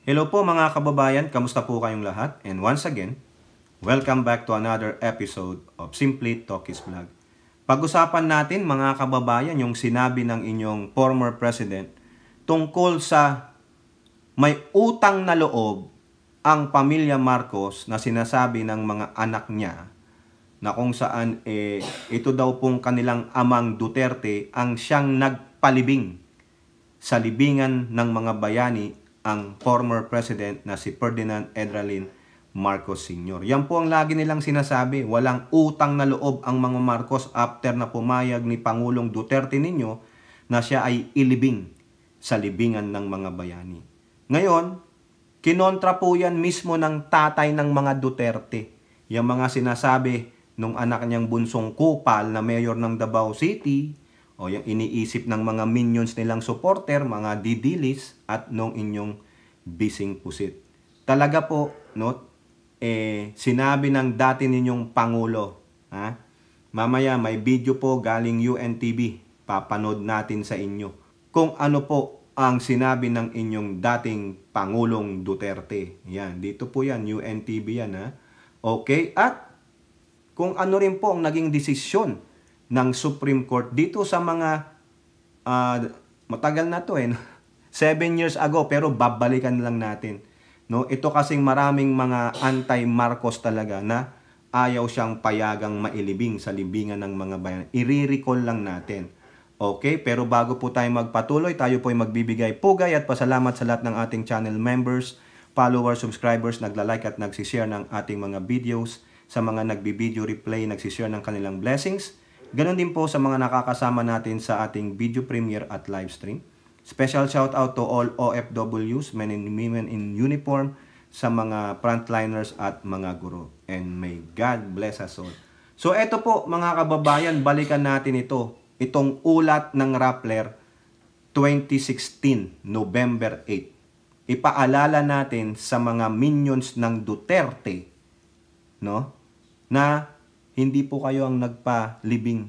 Hello po mga kababayan, kamusta po kayong lahat? And once again, welcome back to another episode of Simply Talkies Vlog. Pag-usapan natin mga kababayan yung sinabi ng inyong former president tungkol sa may utang na loob ang pamilya Marcos na sinasabi ng mga anak niya na kung saan ito daw pong kanilang amang Duterte ang siyang nagpalibing sa libingan ng mga bayani ang former president na si Ferdinand Edralin Marcos Sr. Yan po ang lagi nilang sinasabi, walang utang na loob ang mga Marcos after na pumayag ni Pangulong Duterte ninyo na siya ay ilibing sa libingan ng mga bayani. Ngayon, kinontra po yan mismo ng tatay ng mga Duterte. Yung mga sinasabi nung anak niyang bunsong kupal na mayor ng Davao City, o yung iniisip ng mga minions nilang supporter, mga didilis at nung inyong bising pusit. Talaga po, no, sinabi ng dati ninyong Pangulo, ha? Mamaya may video po galing UNTV, papanood natin sa inyo kung ano po ang sinabi ng inyong dating Pangulong Duterte. Yan, dito po yan, UNTV yan, ha? Okay, at kung ano rin po ang naging desisyon ng Supreme Court dito sa mga matagal na to 7 years ago, pero babalikan lang natin, no? Ito kasing maraming mga anti-Marcos talaga na ayaw siyang payagang mailibing sa libingan ng mga bayan. I-recall lang natin. Okay, pero bago po tayo magpatuloy, tayo po ay magbibigay pugay at pasalamat sa lahat ng ating channel members, followers, subscribers, nagla-like at nagsishare ng ating mga videos, sa mga nagbi-video replay, nagsishare ng kanilang blessings. Ganon din po sa mga nakakasama natin sa ating video premiere at live stream. Special shout out to all OFWs, men and women in uniform, sa mga frontliners at mga guro. And may God bless us all. So eto po mga kababayan, balikan natin ito. Itong ulat ng Rappler 2016, November 8. Ipaalala natin sa mga minions ng Duterte, no, na hindi po kayo ang nagpalibing.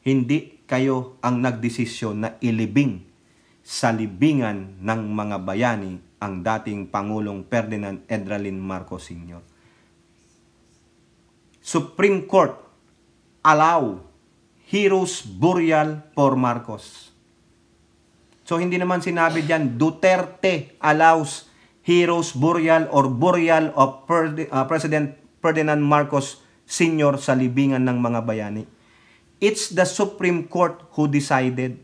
Hindi kayo ang nagdesisyon na ilibing sa libingan ng mga bayani ang dating Pangulong Ferdinand Edralin Marcos Sr. Supreme Court allow heroes burial for Marcos. So hindi naman sinabi diyan Duterte allows heroes burial or burial of President Ferdinand Marcos Sr. sa libingan ng mga bayani. It's the Supreme Court who decided.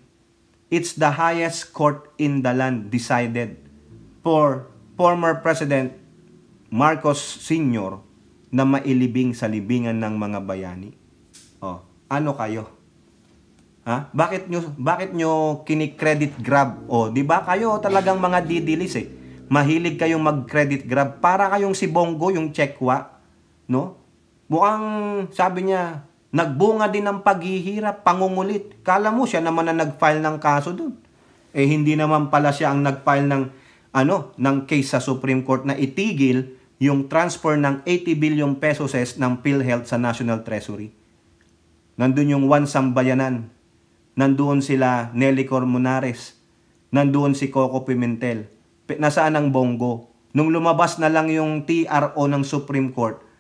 It's the highest court in the land decided for former President Marcos Sr. na mailibing sa libingan ng mga bayani. Oh, ano kayo? Ha? Bakit nyo kini-credit grab? Oh, di ba kayo talagang mga didilis Mahilig kayong mag-credit grab para kayong si Bongo yung Chekwa, no? Mukhang sabi niya, nagbunga din ng paghihirap, pangungulit. Kala mo siya naman na nag-file ng kaso dun. Hindi naman pala siya ang nag-file ng case sa Supreme Court na itigil yung transfer ng 80 billion pesos ng PhilHealth sa National Treasury. Nandun yung Juan Sambayanan. Nandoon sila Nelly Cormunares. Nandoon si Coco Pimentel. Nasaan ang Bongo? Nung lumabas na lang yung TRO ng Supreme Court,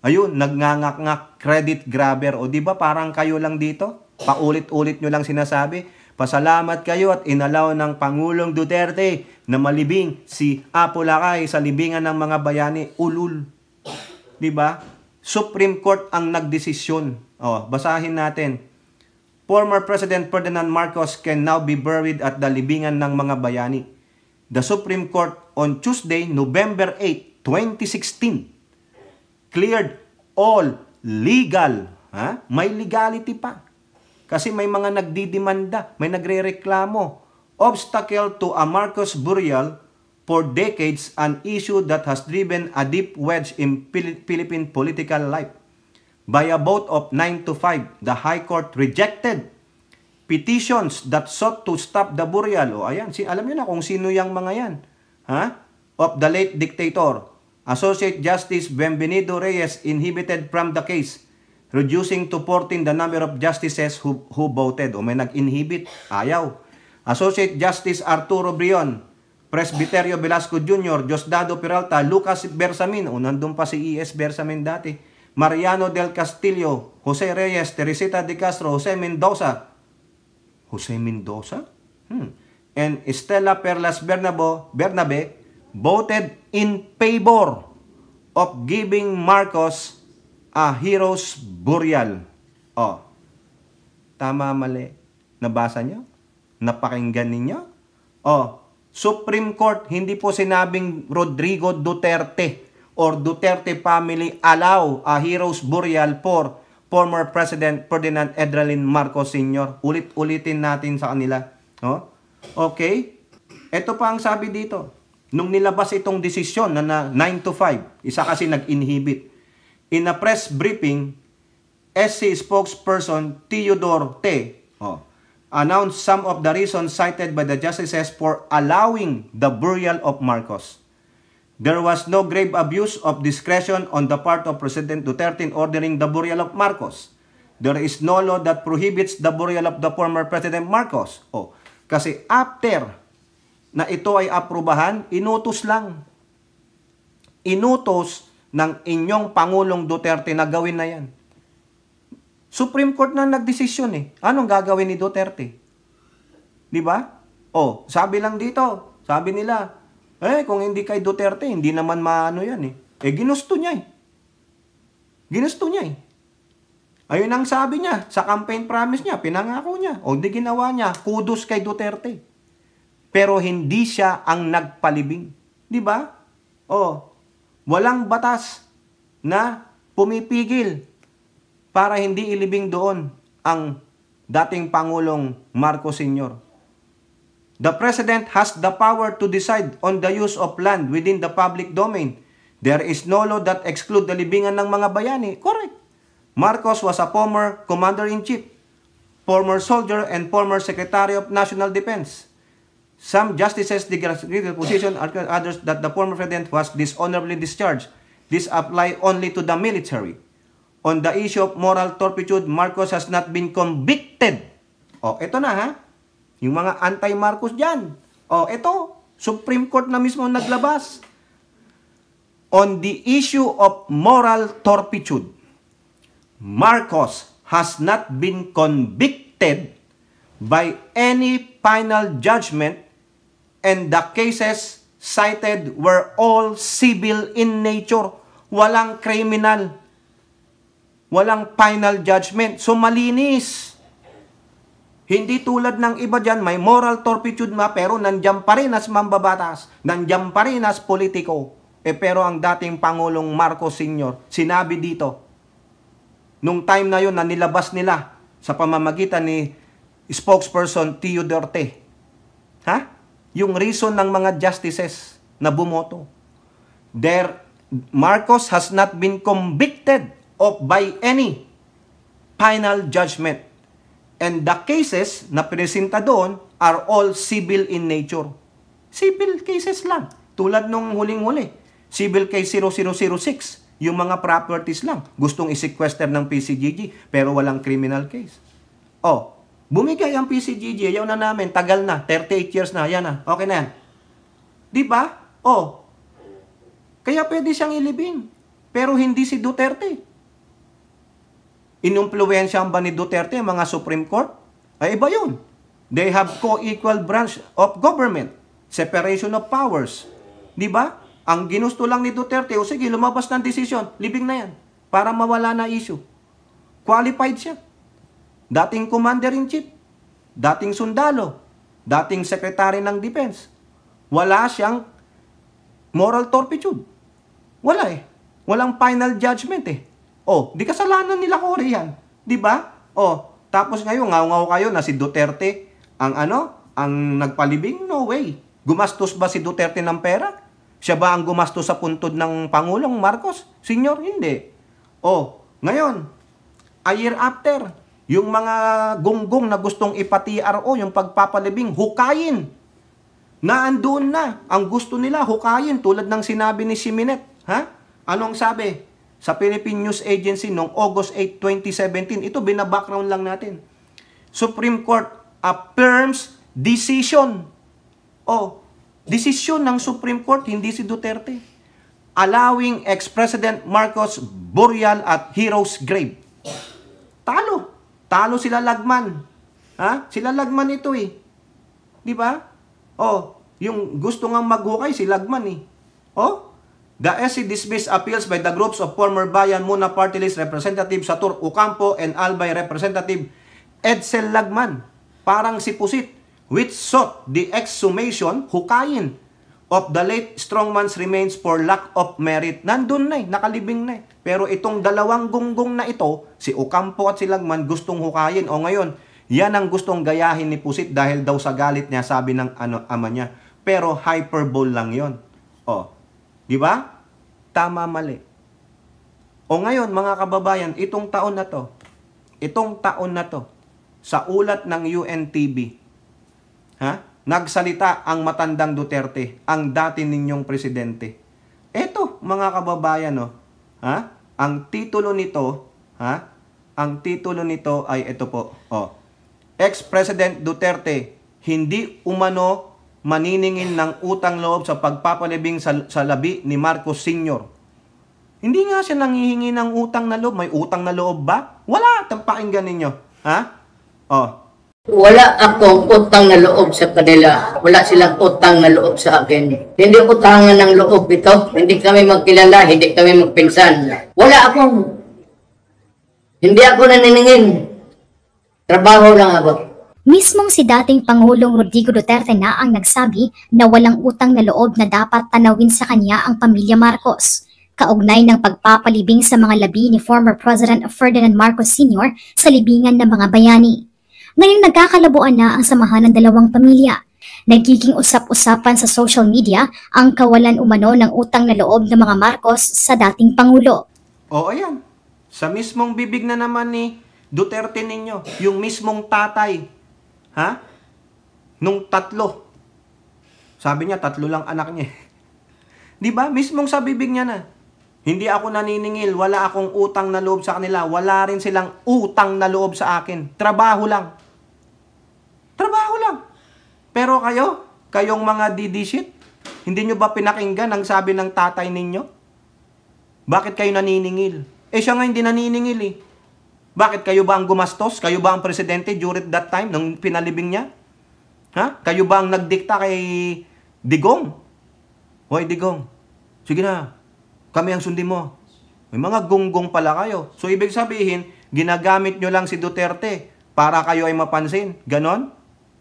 ayun, nagnganganak credit grabber. O di ba parang kayo lang dito? Paulit-ulit nyo lang sinasabi. Pasalamat kayo at inalaw ng Pangulong Duterte na malibing si Apo Lakay sa libingan ng mga bayani. Ulul. Di ba? Supreme Court ang nagdesisyon. Basahin natin. Former President Ferdinand Marcos can now be buried at the libingan ng mga bayani. The Supreme Court on Tuesday, November 8, 2016, cleared all legal, may legality pa. Kasi may mga nagdidemanda, may nagrereklamo. Obstacle to a Marcos burial for decades, an issue that has driven a deep wedge in Philippine political life. By a vote of 9-5, the High Court rejected petitions that sought to stop the burial. Ayan, alam niyo na kung sino yung mga yan. Of the late dictator. Associate Justice Benvenido Reyes inhibited from the case, reducing to 14 the number of justices who voted. May nag-inhibit. Ayaw. Associate Justice Arturo Brion Presbiterio Velasco Jr., Diosdado Peralta, Lucas Bersamin, nandun pa si E.S. Bersamin dati, Mariano del Castillo, Jose Reyes, Teresita de Castro, Jose Mendoza, and Estela Perlas Bernabe voted in favor of giving Marcos a hero's burial. Tama, mali? Nabasa niyo? Napakinggan ninyo? Supreme Court, hindi po sinabing Rodrigo Duterte or Duterte family allow a hero's burial for former President Ferdinand Edralin Marcos Sr. Ulit-ulitin natin sa kanila. Okay? Ito pa ang sabi dito. Nung nilabas itong desisyon na 9-5, isa kasi nag-inhibit. In a press briefing, SC spokesperson Teodoro T. announced some of the reasons cited by the justices for allowing the burial of Marcos. There was no grave abuse of discretion on the part of President Duterte in ordering the burial of Marcos. There is no law that prohibits the burial of the former President Marcos. Kasi after na ito ay aprubahan, inutos lang. Inutos ng inyong Pangulong Duterte na gawin na yan. Supreme Court na nagdesisyon Anong gagawin ni Duterte? Di ba? Sabi lang dito, sabi nila, kung hindi kay Duterte, hindi naman maano yan ginusto niya Ginusto niya Ayun ang sabi niya, sa campaign promise niya, pinangako niya. Di ginawa niya, kudos kay Duterte. Pero hindi siya ang nagpalibing. Di ba? Walang batas na pumipigil para hindi ilibing doon ang dating Pangulong Marcos Sr. The President has the power to decide on the use of land within the public domain. There is no law that exclude the libingan ng mga bayani. Correct. Marcos was a former Commander-in-Chief, former soldier, and former Secretary of National Defense. Some justices disagree with the position, others that the former President was dishonorably discharged. This apply only to the military. On the issue of moral turpitude, Marcos has not been convicted. Ito na Yung mga anti-Marcos dyan. Ito. Supreme Court na mismo naglabas. On the issue of moral turpitude, Marcos has not been convicted by any final judgment, and the cases cited were all civil in nature. Walang criminal. Walang final judgment. So, malinis. Hindi tulad ng iba dyan, may moral turpitude pero nandiyan pa rin as mambabatas. Nandiyan pa rin as politiko. Pero ang dating Pangulong Marcos Sr., sinabi dito, nung time na yun na nilabas nila sa pamamagitan ni spokesperson Teodoro T. Yung reason ng mga justices na bumoto. Marcos has not been convicted by any final judgment. And the cases na presenta doon are all civil in nature. Civil cases lang. Tulad nung huling-huli. Civil case 0006. Yung mga properties lang. Gustong i-sequester ng PCGG pero walang criminal case. Bumigay ang PCGG. Ayaw na namin. Tagal na. 38 years na. Yan na. Okay na yan. Diba? Kaya pwede siyang ilibing. Pero hindi si Duterte. Inumpluwensyahan ba ni Duterte mga Supreme Court? Ay iba yun. They have co-equal branch of government. Separation of powers. Diba? Ang ginusto lang ni Duterte, sige, lumabas ng desisyon, libing na yan. Para mawala na issue. Qualified siya. Dating Commander-in-Chief. Dating sundalo. Dating Secretary ng Defense. Wala siyang moral turpitude. Wala Walang final judgment di kasalanan nila Cory yan. Diba? Tapos ngayon, ngaw-ngaw kayo na si Duterte ang nagpalibing? No way. Gumastos ba si Duterte ng pera? Siya ba ang gumastos sa puntod ng Pangulong Marcos? Senyor, hindi. Ngayon, a year after, yung mga gunggong na gustong ipati-RO, yung pagpapalibing, hukayin. Naandun na. Ang gusto nila, hukayin. Tulad ng sinabi ni Siminet. Anong sabi? Sa Philippine News Agency noong August 8, 2017. Ito, binabackground lang natin. Supreme Court affirms decision. Desisyon ng Supreme Court, hindi si Duterte. Allowing ex-President Marcos burial at hero's grave. Talo. Talo sila Lagman. Ha? Sila Lagman ito eh. Di ba? Oh, yung gusto ngang maghukay si Lagman eh. Oh, the SC dismissed appeals by the groups of former Bayan Muna Party List Representative Satur Ocampo and Albay Representative Edsel Lagman. Parang si Pusit, which sought the exhumation, hukayin, of the late strongman's remains for lack of merit. Nandun na eh, nakalibing na eh. Pero itong dalawang gunggong na ito, si Ocampo at si Lagman, gustong hukayin. O ngayon, yan ang gustong gayahin ni Pusit dahil daw sa galit niya, sabi ng ama niya. Pero hyperbole lang yon. O, di ba? Tama, mali. O ngayon, mga kababayan, itong taon na to, sa ulat ng UNTV, ha? Nagsalita ang matandang Duterte, ang dati ninyong presidente. Eto, mga kababayan, no? Ha? Ang titulo nito, ha? Ang titulo nito ay ito po. Oh. Ex-President Duterte, hindi umano maniningil ng utang loob sa pagpapalibing sa labi ni Marcos Sr. Hindi nga siya nanghihingi ng utang na loob. May utang na loob ba? Wala. Pakinggan ninyo. Ha? Oh. Wala akong utang na loob sa kanila. Wala silang utang na loob sa akin. Hindi utangan ng loob ito. Hindi kami magkilala, hindi kami magpinsan. Hindi ako naniningin. Trabaho lang ako. Mismong si dating Pangulong Rodrigo Duterte na ang nagsabi na walang utang na loob na dapat tanawin sa kanya ang pamilya Marcos. Kaugnay ng pagpapalibing sa mga labi ni former President Ferdinand Marcos Sr. sa libingan ng mga bayani. Ngayong nagkakalabuan na ang samahan ng dalawang pamilya. Nagiging usap-usapan sa social media ang kawalan umano ng utang na loob ng mga Marcos sa dating Pangulo. O ayan, sa mismong bibig na naman ni Duterte ninyo, yung mismong tatay, ha? Nung tatlo. Sabi niya, tatlo lang anak niya. Di ba? Mismong sa bibig niya na. Hindi ako naniningil, wala akong utang na loob sa kanila, wala rin silang utang na loob sa akin. Trabaho lang. Trabaho lang. Pero kayong mga didishit, hindi nyo ba pinakinggan ang sabi ng tatay ninyo? Bakit kayo naniningil? Eh siya nga hindi naniningil eh. Bakit kayo ba ang gumastos? Kayo ba ang presidente during that time nung pinalibing niya? Ha? Kayo ba ang nagdikta kay Digong? Hoy Digong, sige na, kami ang sundin mo. May mga gunggong pala kayo. So ibig sabihin, ginagamit nyo lang si Duterte para kayo ay mapansin. Ganon?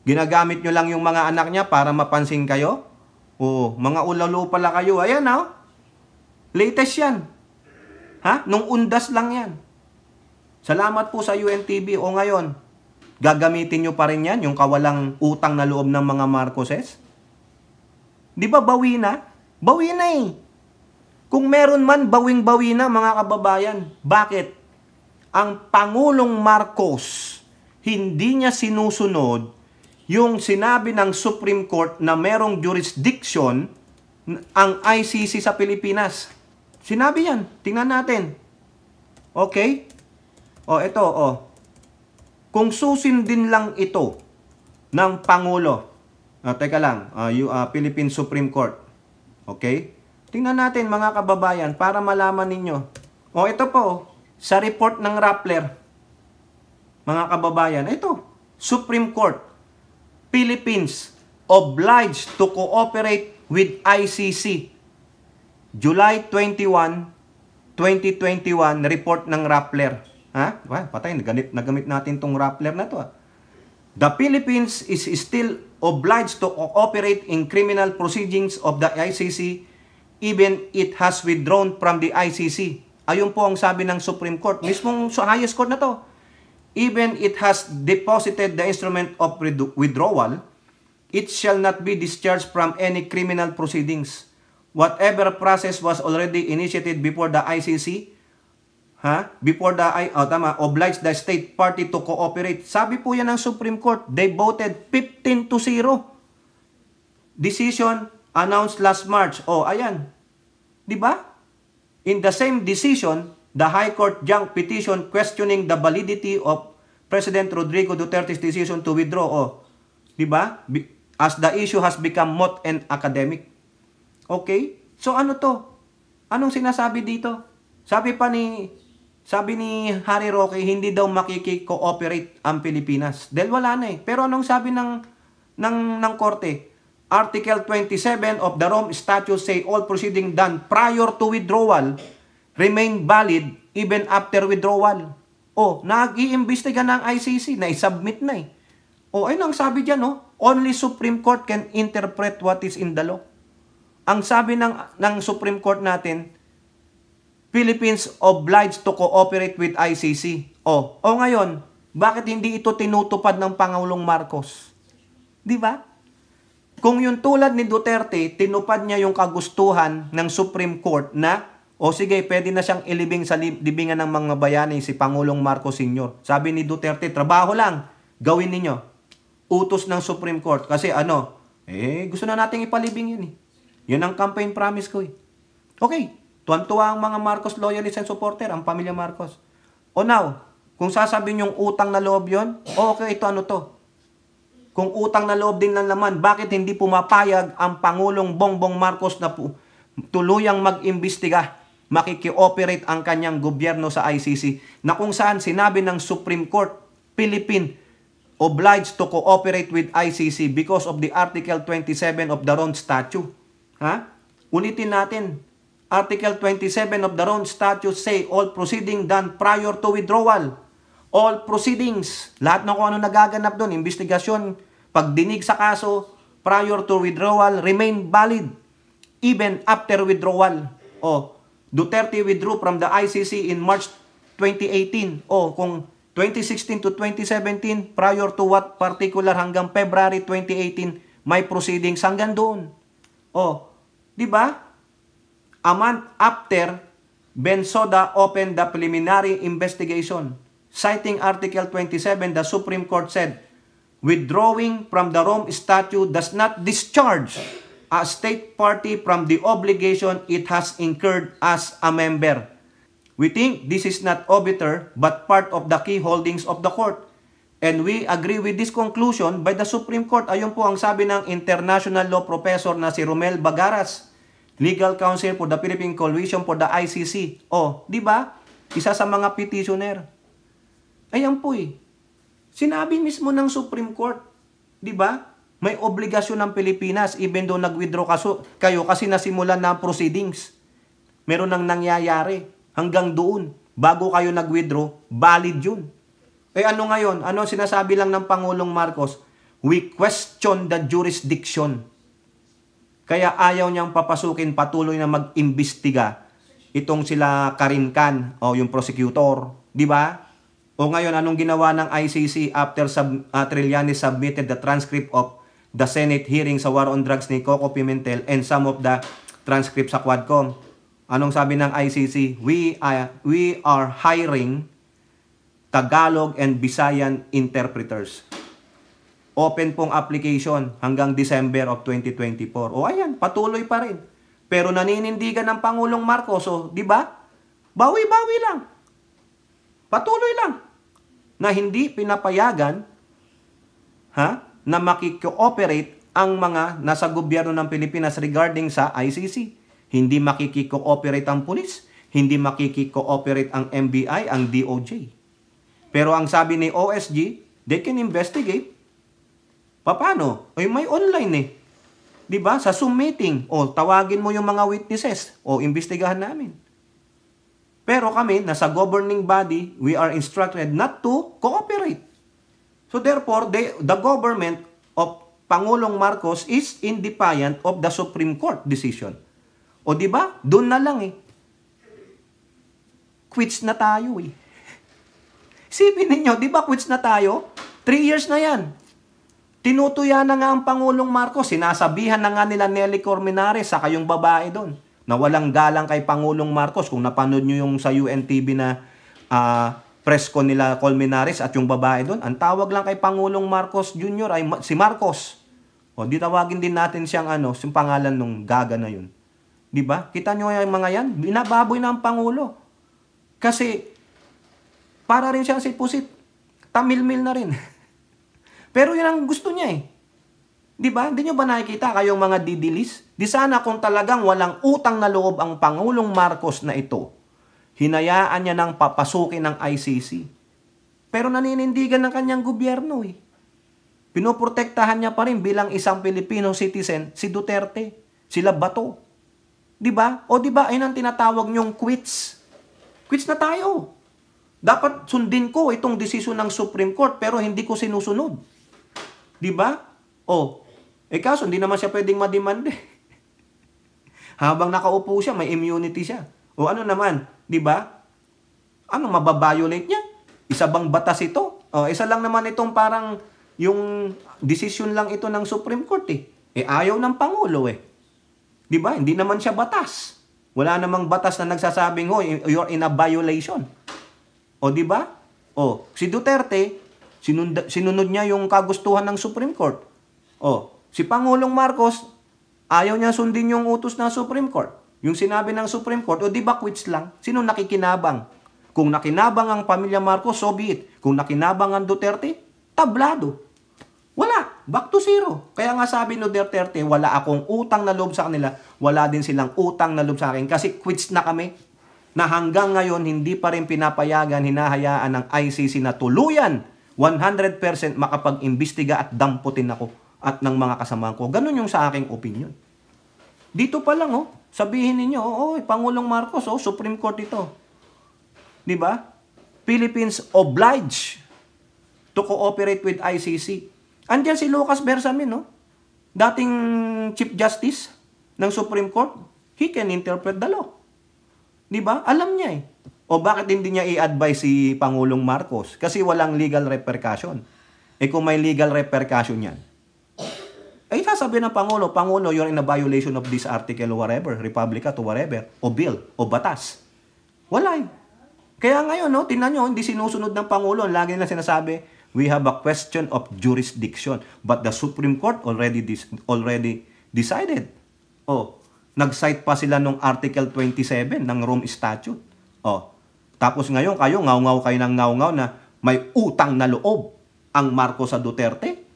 Ginagamit nyo lang yung mga anak niya para mapansin kayo? Oo, mga ulalo pala kayo. Ayan ha? Latest yan. Ha? Nung undas lang yan. Salamat po sa UNTV. O ngayon, gagamitin nyo pa rin yan, yung kawalang utang na loob ng mga Marcoses? Di ba bawi na? Bawi na eh. Kung meron man, bawing-bawi na mga kababayan. Bakit? Ang Pangulong Marcos, hindi niya sinusunod yung sinabi ng Supreme Court na merong jurisdiction ang ICC sa Pilipinas. Sinabi yan. Tingnan natin. Okay? O, ito, o. Kung susindin lang ito ng Pangulo, teka lang, Philippine Supreme Court. Okay? Tingnan natin mga kababayan para malaman ninyo. O, ito po, sa report ng Rappler, mga kababayan, ito, Supreme Court, Philippines obliged to cooperate with ICC. July 21, 2021, report ng Rappler. Ha? Patay, nagamit natin tong Rappler na to. The Philippines is still obliged to cooperate in criminal proceedings of the ICC even it has withdrawn from the ICC. Ayun po ang sabi ng Supreme Court. Mismong sa highest court na to. Even it has deposited the instrument of withdrawal, it shall not be discharged from any criminal proceedings. Whatever process was already initiated before the ICC, obliged the state party to cooperate. Sabi po yan ng Supreme Court. They voted 15-0. Decision announced last March. Oh, ayan. Di ba? In the same decision, the High Court junk petition questioning the validity of President Rodrigo Duterte's decision to withdraw. Oh, di ba? as the issue has become moot and academic. Okay? So ano to? Anong sinasabi dito? Sabi ni Harry Roque, hindi daw makiki-cooperate ang Pilipinas. Dahil wala na eh. Pero anong sabi ng korte? Article 27 of the Rome Statute say all proceeding done prior to withdrawal remain valid even after withdrawal. Nag-iimbestiga ng ICC, na-submit na eh. Ayun ang sabi dyan, only Supreme Court can interpret what is in the law. Ang sabi ng Supreme Court natin, Philippines obliged to cooperate with ICC. Ngayon, bakit hindi ito tinutupad ng Pangulong Marcos? Di ba? Kung yung tulad ni Duterte, tinupad niya yung kagustuhan ng Supreme Court na, sige, pwede na siyang ilibing sa libingan ng mga bayani si Pangulong Marcos Sr. Sabi ni Duterte, trabaho lang, gawin ninyo. Utos ng Supreme Court. Kasi gusto na nating ipalibing yun eh. Yun ang campaign promise ko eh. Okay, tuwan-tuwa ang mga Marcos loyalists and supporter, ang pamilya Marcos. Now, kung sasabihin yung utang na loob yun, okay, ito to? Kung utang na loob din lang naman, bakit hindi pumapayag ang Pangulong Bongbong Marcos na tuluyang mag-imbestiga, makiki-operate ang kanyang gobyerno sa ICC, na kung saan sinabi ng Supreme Court, Philippine obliged to cooperate with ICC because of the Article 27 of the Rome Statute. Ulitin natin, Article 27 of the Rome Statute say all proceeding done prior to withdrawal. All proceedings, lahat ng kung ano nagaganap doon, investigasyon, pagdinig sa kaso, prior to withdrawal, remain valid even after withdrawal. Duterte withdrew from the ICC in March 2018. Kung 2016 to 2017, prior to what particular hanggang February 2018, may proceedings hanggang doon. Di ba? A month after, Bensoda opened the preliminary investigation. Citing Article 27, the Supreme Court said, withdrawing from the Rome Statute does not discharge a state party from the obligation it has incurred as a member. We think this is not obiter but part of the key holdings of the court. And we agree with this conclusion by the Supreme Court. Ayun po ang sabi ng international law professor na si Romel Bagaras, legal counsel for the Philippine Coalition for the ICC. Di ba? Isa sa mga petitioner. Ayan po eh. Sinabi mismo ng Supreme Court, di ba? May obligasyon ng Pilipinas even though nag-withdraw kayo kasi nasimulan na ang proceedings. Meron nang nangyayari hanggang doon. Bago kayo nag-withdraw, valid yun. Ano ngayon? Ano sinasabi lang ng Pangulong Marcos? We question the jurisdiction. Kaya ayaw niyang papasukin, patuloy na mag-imbestiga itong sila Karinkan o yung prosecutor. Di ba? Ngayon, anong ginawa ng ICC after Trillanes submitted the transcript of the Senate hearing sa war on drugs ni Coco Pimentel and some of the transcript sa Quadcom? Anong sabi ng ICC? We are hiring Tagalog and Visayan interpreters. Open pong application hanggang December of 2024. Ayan, patuloy pa rin. Pero naninindigan ng Pangulong Marcos, di ba? Bawi-bawi lang. Patuloy lang. Na hindi pinapayagan na makikooperate ang mga nasa gobyerno ng Pilipinas regarding sa ICC. Hindi makikooperate ang pulis, hindi makikooperate ang NBI, ang DOJ. Pero ang sabi ni OSG, they can investigate. Paano? May online eh. 'Di ba? Sa Zoom meeting, tawagin mo yung mga witnesses, imbestigahan namin. Pero kami, nasa governing body, we are instructed not to cooperate. So therefore, the government of Pangulong Marcos is in defiance of the Supreme Court decision. 'Di ba? Doon na lang eh. Quits na tayo eh. Isipin ninyo, 'di ba quits na tayo? 3 years na 'yan. Tinutuya na nga ang Pangulong Marcos, sinasabihan na nga nila Nelly Cormenares sa kayong babae doon, na walang galang kay Pangulong Marcos. Kung napanood nyo yung sa UNTV na press con nila Colmenares at yung babae doon, ang tawag lang kay Pangulong Marcos Jr. ay si Marcos. Di tawagin din natin siyang yung pangalan nung gaga na yun. Di ba? Kita nyo yung mga yan, binababoy na ang Pangulo. Kasi, para rin siyang si Pusit, tamilmil na rin. Pero yun ang gusto niya eh. Di ba? Hindi nyo ba nakikita kayong mga didilis? Di sana kung talagang walang utang na loob ang Pangulong Marcos na ito, hinayaan niya nang papasukin ng ICC. Pero naninindigan ng kanyang gobyerno eh. Pinoprotektahan niya pa rin bilang isang Filipino citizen si Duterte, sila Bato. 'Di ba? O 'di ba, ayun ang tinatawag niyong quits. Quits na tayo. Dapat sundin ko itong desisyon ng Supreme Court pero hindi ko sinusunod. 'Di ba? O, kaso hindi naman siya pwedeng mademand eh. Habang nakaupo siya, may immunity siya. O ano naman, 'di ba? Ano mababiolate niya? Isa bang batas ito? O, isa lang naman itong parang yung decision lang ito ng Supreme Court eh. Ayaw ng Pangulo eh. 'Di ba? Hindi naman siya batas. Wala namang batas na nagsasabing, "Hoy, you're in a violation." O 'di ba? O, si Duterte, sinunod niya yung kagustuhan ng Supreme Court. O, si Pangulong Marcos, ayaw niya sundin yung utos ng Supreme Court. Yung sinabi ng Supreme Court, o 'di ba quits lang? Sino nakikinabang? Kung nakinabang ang pamilya Marcos, so be it. Kung nakinabang ang Duterte, tablado. Wala. Back to zero. Kaya nga sabi no Duterte, wala akong utang na loob sa kanila. Wala din silang utang na loob sa akin. Kasi quits na kami. Na hanggang ngayon, hindi pa rin pinapayagan, hinahayaan ng ICC na tuluyan 100% makapag-imbestiga at damputin ako at ng mga kasamahan ko. Ganun yung sa aking opinion. Dito pa lang, sabihin ninyo, Pangulong Marcos, Supreme Court ito. Di ba? Philippines obliged to cooperate with ICC. Andiyan si Lucas Bersamin, dating Chief Justice ng Supreme Court. He can interpret the law. Di ba? Alam niya eh. O bakit hindi niya i-advise si Pangulong Marcos? Kasi walang legal repercussion. Kung may legal repercussion yan, sasabihin ng Pangulo, you're in a violation of this article or whatever, Republica to whatever, o bill, o batas. Wala eh. Kaya ngayon, tingnan nyo, hindi sinusunod ng Pangulo. Lagi na sinasabi, we have a question of jurisdiction. But the Supreme Court already decided. Nag-cite pa sila nung Article 27 ng Rome Statute. Tapos ngayon kayo, ngaw-ngaw kayo ng ngaw-ngaw na may utang na loob ang Marcos sa Duterte.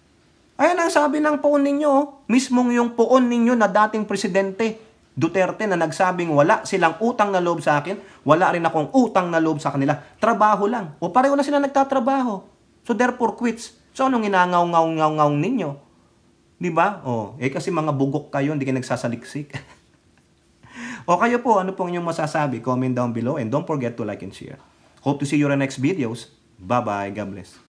Ayan ang sabi ng poon ninyo, mismong yung poon ninyo na dating presidente Duterte na nagsabing wala silang utang na loob sa akin, wala rin akong utang na loob sa kanila. Trabaho lang. O pareho na sila nagtatrabaho. So therefore quits. So anong inangaw-ngaw-ngaw ninyo? Di ba? Kasi mga bugok kayo, hindi kayo nagsasaliksik. O kayo po, ano pong inyong masasabi? Comment down below and don't forget to like and share. Hope to see you in the next videos. Bye-bye. God bless.